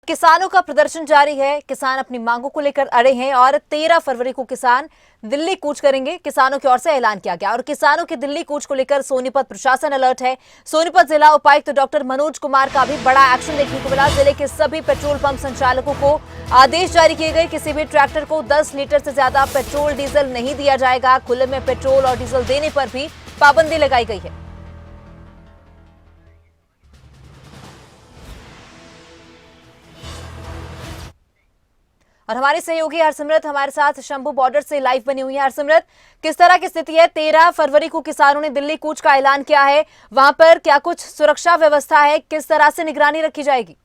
किसानों का प्रदर्शन जारी है। किसान अपनी मांगों को लेकर अड़े हैं और 13 फरवरी को किसान दिल्ली कूच करेंगे। किसानों की ओर से ऐलान किया गया और किसानों के दिल्ली कूच को लेकर सोनीपत प्रशासन अलर्ट है। सोनीपत जिला उपायुक्त डॉक्टर मनोज कुमार का भी बड़ा एक्शन देखने को मिला। जिले के सभी पेट्रोल पंप संचालकों को आदेश जारी किए गए। किसी भी ट्रैक्टर को 10 लीटर से ज्यादा पेट्रोल डीजल नहीं दिया जाएगा। खुले में पेट्रोल और डीजल देने पर भी पाबंदी लगाई गई है। और हमारी सहयोगी हरसिमरत हमारे साथ शंभू बॉर्डर से लाइव बनी हुई है। हरसिमरत, किस तरह की स्थिति है? 13 फरवरी को किसानों ने दिल्ली कूच का ऐलान किया है, वहां पर क्या कुछ सुरक्षा व्यवस्था है? किस तरह से निगरानी रखी जाएगी?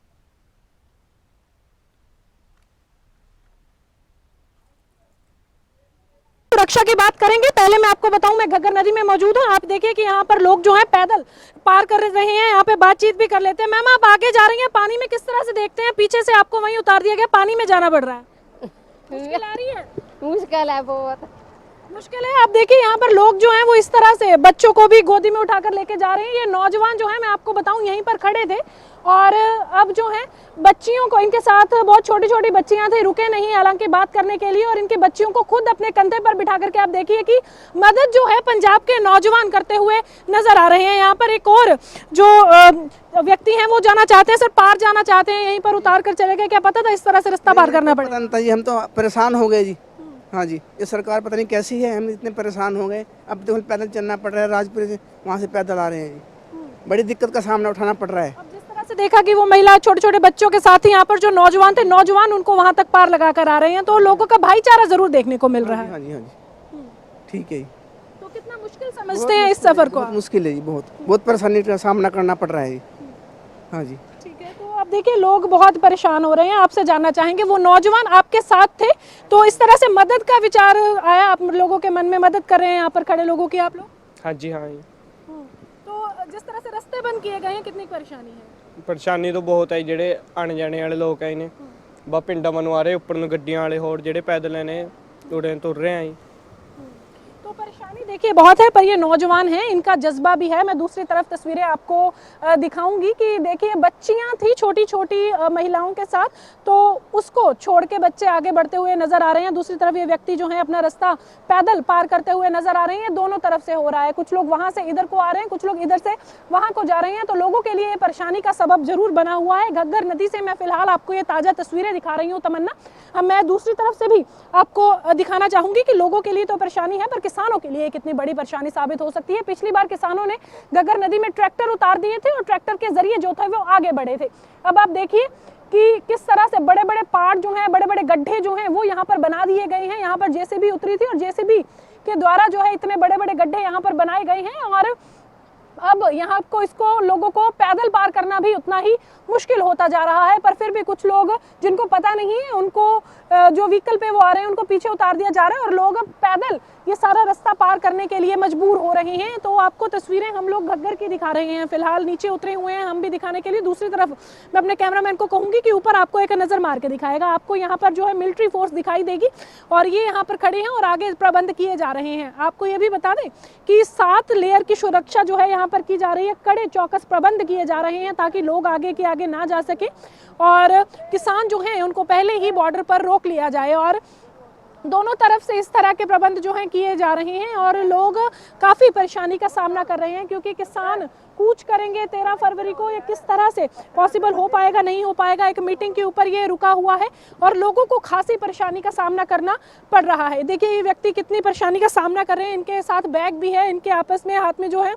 सुरक्षा की बात करेंगे, पहले मैं आपको बताऊं, मैं घग्गर नदी में मौजूद हूं। आप देखिए कि यहाँ पर लोग जो हैं पैदल पार कर रहे हैं। यहाँ पे बातचीत भी कर लेते हैं। मैम, आप आगे जा रही हैं, पानी में किस तरह से देखते हैं? पीछे से आपको वहीं उतार दिया गया, पानी में जाना पड़ रहा है। मुश्किल आ रही है? मुश्किल है, बहुत मुश्किल है। आप देखिए यहाँ पर लोग जो हैं वो इस तरह से बच्चों को भी गोदी में उठाकर लेके जा रहे हैं। ये नौजवान जो है, मैं आपको बताऊं, यहीं पर खड़े थे और अब जो है बच्चियों को, इनके साथ बहुत छोटी छोटी बच्चियां थी, रुके नहीं हालांकि बात करने के लिए, और इनकी बच्चियों को खुद अपने कंधे पर बिठा करके आप देखिए कि मदद जो है पंजाब के नौजवान करते हुए नजर आ रहे हैं। यहाँ पर एक और जो व्यक्ति हैं वो जाना चाहते हैं, सर पार जाना चाहते हैं, यहीं पर उतार कर चले गए। क्या पता था इस तरह से रास्ता पार करना पड़ेगा? पता नहीं, हम तो परेशान हो गए जी। हाँ जी, ये सरकार पता नहीं कैसी है, हम इतने परेशान हो गए। अब तो पैदल चलना पड़ रहा है, राजपुर से वहाँ से पैदल आ रहे हैं जी। बड़ी दिक्कत का सामना उठाना पड़ रहा है। अब जिस तरह से देखा कि वो महिला छोटे छोटे बच्चों के साथ ही यहाँ पर जो नौजवान थे, नौजवान उनको वहाँ तक पार लगा कर आ रहे हैं, तो लोगों का भाईचारा जरूर देखने को मिल रहा है। हाँ जी, हाँ जी, ठीक है जी। तो कितना मुश्किल समझते हैं इस सफर को? बहुत मुश्किल है जी, बहुत परेशानी का सामना करना पड़ रहा है जी। हाँ जी, ठीक है। तो अब देखिए लोग बहुत परेशान हो रहे हैं। आपसे जानना चाहेंगे, वो नौजवान आपके साथ थे, तो इस तरह से मदद का विचार आया आप लोगों के मन में? मदद कर रहे हैं यहाँ पर खड़े लोगों की आप लोग? हाँ जी, हाँ जी। तो जिस तरह से रास्ते बंद किए गए हैं, कितनी परेशानी है? परेशानी तो बहुत है। ਜਿਹੜੇ ਆਣ ਜਾਣੇ ਵਾਲੇ ਲੋਕ ਆਏ ਨੇ ਬਾ ਪਿੰਡਾਂ ਮਨੋਂ ਆ ਰਹੇ, ਉੱਪਰ ਨੂੰ ਗੱਡੀਆਂ ਵਾਲੇ, ਹੋਰ ਜਿਹੜੇ ਪੈਦਲ ਨੇ ਤੁਰ ਰਹੇ ਆਂ। तो परेशानी देखिए बहुत है, पर ये नौजवान हैं, इनका जज्बा भी है। मैं दूसरी तरफ तस्वीरें आपको दिखाऊंगी कि देखिए बच्चियां थी छोटी छोटी महिलाओं के साथ, तो उसको छोड़ के बच्चे आगे बढ़ते हुए नजर आ रहे हैं। दूसरी तरफ ये व्यक्ति जो है अपना रास्ता पैदल पार करते हुए नजर आ रहे हैं। दोनों तरफ से हो रहा है, कुछ लोग वहां से इधर को आ रहे हैं, कुछ लोग इधर से वहां को जा रहे हैं। तो लोगों के लिए ये परेशानी का सबब जरूर बना हुआ है। घग्गर नदी से मैं फिलहाल आपको ये ताजा तस्वीरें दिखा रही हूँ तमन्ना। अब मैं दूसरी तरफ से भी आपको दिखाना चाहूंगी कि लोगों के लिए तो परेशानी है, पर किसानों के लिए कितनी बड़ी परेशानी साबित हो सकती है। पिछली बार किसानों ने घग्गर नदी में ट्रैक्टर उतार दिए थे और ट्रैक्टर के जरिए जो था वो आगे बढ़े थे। अब आप देखिए कि किस तरह से बड़े बड़े पहाड़ जो हैं, बड़े बड़े गड्ढे जो हैं वो यहाँ पर बना दिए गए हैं। यहाँ पर जेसीबी उतरी थी और जेसीबी के द्वारा जो है इतने बड़े बड़े गड्ढे यहाँ पर बनाए गए हैं, और अब यहाँ को इसको लोगों को पैदल पार करना भी उतना ही मुश्किल होता जा रहा है। पर फिर भी कुछ लोग जिनको पता नहीं है, उनको जो व्हीकल पे वो आ रहे हैं उनको पीछे उतार दिया जा रहा है और लोग अब पैदल ये सारा रास्ता पार करने के लिए मजबूर हो रहे हैं। तो आपको तस्वीरें हम लोग घग्गर की दिखा रहे हैं, फिलहाल नीचे उतरे हुए हैं हम भी दिखाने के लिए। दूसरी तरफ मैं अपने कैमरामैन को कहूंगी कि ऊपर आपको एक नज़र मार के दिखाएगा। आपको यहाँ पर जो है मिलिट्री फोर्स दिखाई देगी और ये यहाँ पर खड़े हैं और आगे प्रबंध किए जा रहे हैं। आपको ये भी बता दें कि 7 लेयर की सुरक्षा जो है यहाँ पर की जा रही है। कड़े चौकस प्रबंध किए जा रहे हैं ताकि लोग आगे के आगे ना जा सके और किसान जो हैं उनको पहले ही बॉर्डर पर रोक लिया जाए। और दोनों तरफ से इस तरह के प्रबंध जो हैं किए जा रहे हैं और लोग काफ़ी परेशानी का सामना कर रहे हैं, क्योंकि किसान कूच करेंगे 13 फरवरी को। ये किस तरह से पॉसिबल हो पाएगा, नहीं हो पाएगा, एक मीटिंग के ऊपर ये रुका हुआ है और लोगों को खासी परेशानी का सामना करना पड़ रहा है। देखिए ये व्यक्ति कितनी परेशानी का सामना कर रहे हैं। इनके साथ बैग भी है, इनके आपस में हाथ में जो है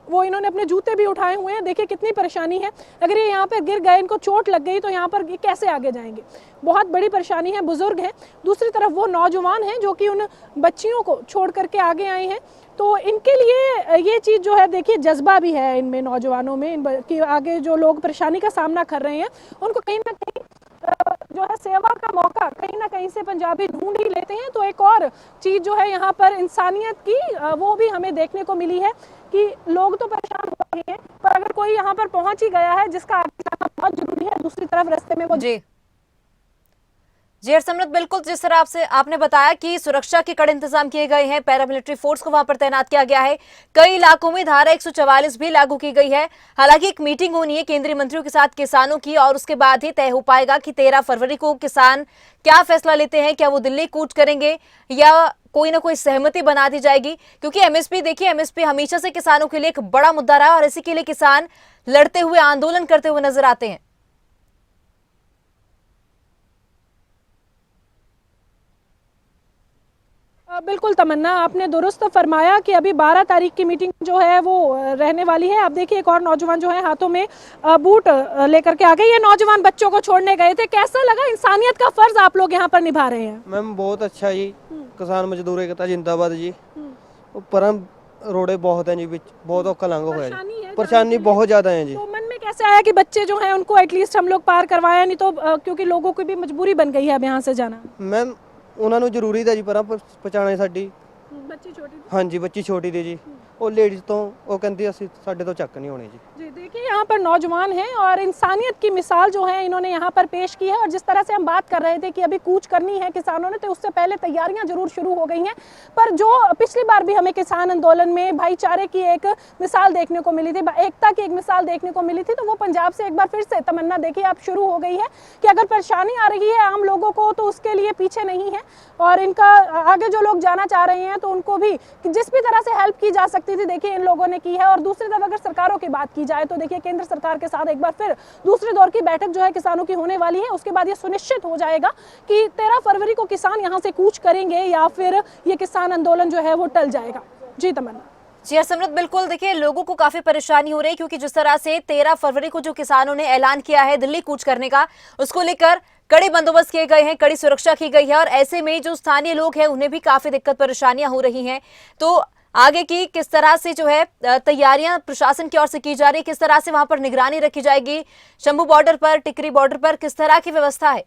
वो इन्होंने अपने जूते भी उठाए हुए हैं। देखिए कितनी परेशानी है। अगर ये यहाँ पर गिर गए, इनको चोट लग गई, तो यहाँ पर ये कैसे आगे जाएंगे? बहुत बड़ी परेशानी है। बुजुर्ग हैं, दूसरी तरफ वो नौजवान हैं जो कि उन बच्चियों को छोड़ करके आगे आए हैं। तो इनके लिए ये चीज़ जो है, देखिए जज्बा भी है इनमें, नौजवानों में, कि आगे जो लोग परेशानी का सामना कर रहे हैं उनको कहीं ना कहीं जो है सेवा का मौका कहीं ना कहीं से पंजाबी ढूंढ ही लेते हैं। तो एक और चीज़ जो है यहाँ पर इंसानियत की, वो भी हमें देखने को मिली है कि लोग तो परेशान हो रहे हैं, पर अगर कोई यहाँ पर पहुंच ही गया है जिसका आगे जाना बहुत जरूरी है, दूसरी तरफ रास्ते में वो जी जी हरसिमरत, बिल्कुल जिस तरह आपसे आपने बताया कि सुरक्षा के कड़े इंतजाम किए गए हैं, पैरामिलिट्री फोर्स को वहां पर तैनात किया गया है। कई इलाकों में धारा 144 भी लागू की गई है। हालांकि एक मीटिंग होनी है केंद्रीय मंत्रियों के साथ किसानों की, और उसके बाद ही तय हो पाएगा कि 13 फरवरी को किसान क्या फैसला लेते हैं। क्या वो दिल्ली कूच करेंगे या कोई ना कोई सहमति बना दी जाएगी? क्योंकि एमएसपी, देखिए एमएसपी हमेशा से किसानों के लिए एक बड़ा मुद्दा रहा और इसी के लिए किसान लड़ते हुए, आंदोलन करते हुए नजर आते हैं। बिल्कुल तमन्ना, आपने दुरुस्त फरमाया कि अभी 12 तारीख की मीटिंग जो है वो रहने वाली है। आप देखिए एक और नौजवान जो है हाथों में बूट लेकर के आ गए। ये नौजवान बच्चों को छोड़ने गए थे, कैसा लगा? इंसानियत का फर्ज आप लोग यहाँ पर निभा रहे हैं। मैम बहुत अच्छा जी, किसान मजदूर एकता जिंदाबाद जी। पर रोडे बहुत हैं जी, बिच बहुत औखा लंघ होया जी, परेशानी बहुत ज़्यादा है जी। तो मन में कैसे आया कि बच्चे जो हैं उनको एटलीस्ट हम लोग पार करवाया, नहीं तो क्योंकि लोगों की भी मजबूरी बन गई है अब यहाँ से जाना। मैम ਉਹਨਾਂ ਨੂੰ ਜ਼ਰੂਰੀ था जी पर ਪਹੁੰਚਾਉਣੇ ਸਾਡੀ। बच्ची छोटी थी। ਹਾਂਜੀ ਬੱਚੀ ਛੋਟੀ ਦੀ ਜੀ, ਉਹ ਲੇਡੀਜ਼ ਤੋਂ ਉਹ ਕਹਿੰਦੀ ਅਸੀਂ ਸਾਡੇ ਤੋਂ ਚੱਕ नहीं होने जी। जी देखिए यहाँ पर नौजवान हैं और इंसानियत की मिसाल जो है इन्होंने यहाँ पर पेश की है। और जिस तरह से हम बात कर रहे थे कि अभी कूच करनी है किसानों ने, तो उससे पहले तैयारियां जरूर शुरू हो गई हैं। पर जो पिछली बार भी हमें किसान आंदोलन में भाईचारे की एक मिसाल देखने को मिली थी, एकता की एक मिसाल देखने को मिली थी, तो वो पंजाब से एक बार फिर से तमन्ना देखिए आप शुरू हो गई है कि अगर परेशानी आ रही है आम लोगों को तो उसके लिए पीछे नहीं है। और इनका आगे जो लोग जाना चाह रहे हैं तो उनको भी जिस भी तरह से हेल्प की जा सकती थी देखिए इन लोगों ने की है। और दूसरी तरफ अगर सरकारों की बात की जाए तो देखिए केंद्र सरकार के साथ एक बार फिर दूसरे दौर की बैठक जो है किसानों की होने वाली है। उसके बाद ये सुनिश्चित हो जाएगा कि 13 फरवरी को किसान यहाँ से कूच करेंगे या फिर ये किसान आंदोलन जो है वो टल जाएगा। जी तमन्ना। जी हरसिमरत, बिल्कुल देखिए लोगों को काफी परेशानी हो रही है क्योंकि जिस तरह से 13 फरवरी को जो किसानों ने ऐलान किया है दिल्ली कूच करने का, उसको लेकर कड़े बंदोबस्त किए गए हैं, कड़ी सुरक्षा की गई है। और ऐसे में जो स्थानीय लोग हैं उन्हें भी काफी दिक्कत परेशानियां हो रही हैं। तो आगे की किस तरह से जो है तैयारियां प्रशासन की ओर से की जा रही है, किस तरह से वहां पर निगरानी रखी जाएगी, शंभू बॉर्डर पर, टिकरी बॉर्डर पर किस तरह की व्यवस्था है?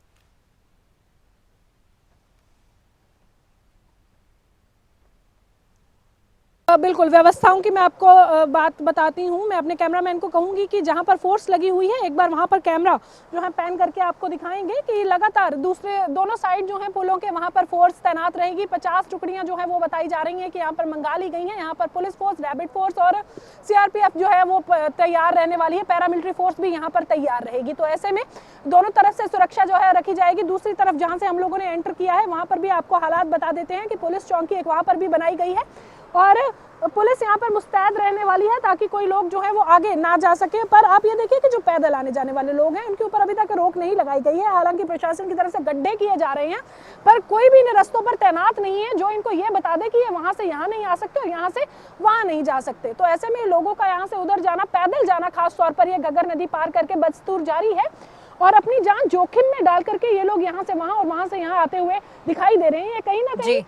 बिल्कुल, व्यवस्थाओं की मैं आपको बात बताती हूँ। मैं अपने कैमरामैन को कहूँगी कि जहाँ पर फोर्स लगी हुई है एक बार वहाँ पर कैमरा जो है पैन करके आपको दिखाएंगे कि लगातार दोनों साइड जो है पुलों के वहाँ पर फोर्स तैनात रहेगी। 50 टुकड़ियाँ जो है वो बताई जा रही हैं कि यहाँ पर मंगा ली गई हैं। यहाँ पर पुलिस फोर्स, रैबिट फोर्स और CRPF जो है वो तैयार रहने वाली है। पैरामिलिट्री फोर्स भी यहाँ पर तैयार रहेगी। तो ऐसे में दोनों तरफ से सुरक्षा जो है रखी जाएगी। दूसरी तरफ जहाँ से हम लोगों ने एंटर किया है वहाँ पर भी आपको हालात बता देते हैं कि पुलिस चौकी एक वहाँ पर भी बनाई गई है और पुलिस यहाँ पर मुस्तैद रहने वाली है ताकि कोई लोग जो है वो आगे ना जा सके। पर आप ये देखिए कि जो पैदल आने जाने वाले लोग हैं उनके ऊपर अभी तक रोक नहीं लगाई गई है। हालांकि प्रशासन की तरफ से गड्ढे किए जा रहे हैं पर कोई भी इन रस्तों पर तैनात नहीं है जो इनको ये बता दे कि ये वहां से यहाँ नहीं आ सकते और यहाँ से वहां नहीं जा सकते। तो ऐसे में लोगों का यहाँ से उधर जाना, पैदल जाना, खास तौर पर ये घग्गर नदी पार करके बदस्तूर जारी है और अपनी जान जोखिम में डाल करके ये लोग यहाँ से वहां और वहां से यहाँ आते हुए दिखाई दे रहे हैं। ये कहीं ना कहीं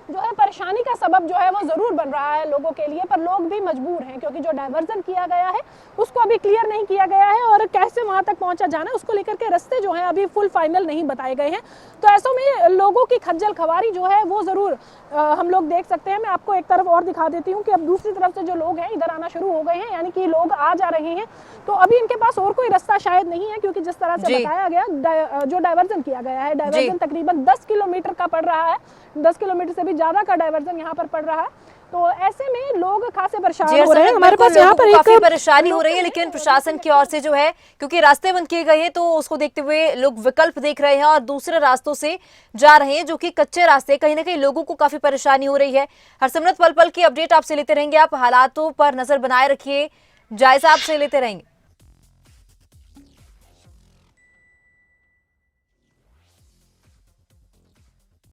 जो है परेशानी का सबब जो है वो जरूर बन रहा है लोगों के लिए। पर लोग भी मजबूर हैं क्योंकि जो डायवर्जन किया गया है उसको अभी क्लियर नहीं किया गया है और कैसे वहां तक पहुंचा जाना है उसको लेकर के रास्ते जो हैं अभी फुल फाइनल नहीं बताए गए हैं। तो ऐसों में लोगों की खज्जल खवारी जो है वो जरूर हम लोग देख सकते हैं। मैं आपको एक तरफ और दिखा देती हूँ कि अब दूसरी तरफ से जो लोग हैं इधर आना शुरू हो गए हैं, यानी कि लोग आ जा रहे हैं। तो अभी इनके पास और कोई रास्ता शायद नहीं है क्योंकि जिस तरह से बताया गया जो डायवर्जन किया गया है, डायवर्जन तकरीबन 10 किलोमीटर का पड़ रहा है, 10 किलोमीटर से भी ज्यादा का डायवर्जन यहाँ पर पड़ रहा है। तो ऐसे में लोग खासे परेशान हो रहे हैं। हमारे पास यहाँ पर काफी परेशानी हो रही है लेकिन प्रशासन की ओर से जो है क्योंकि रास्ते बंद किए गए हैं तो उसको देखते हुए लोग विकल्प देख रहे हैं और दूसरे रास्तों से जा रहे हैं जो कि कच्चे रास्ते। कहीं ना कहीं लोगों को काफी परेशानी हो रही है। हरसिमरत, पल पल की अपडेट आपसे लेते रहेंगे। आप हालातों पर नजर बनाए रखिए, जायजा आपसे लेते रहेंगे।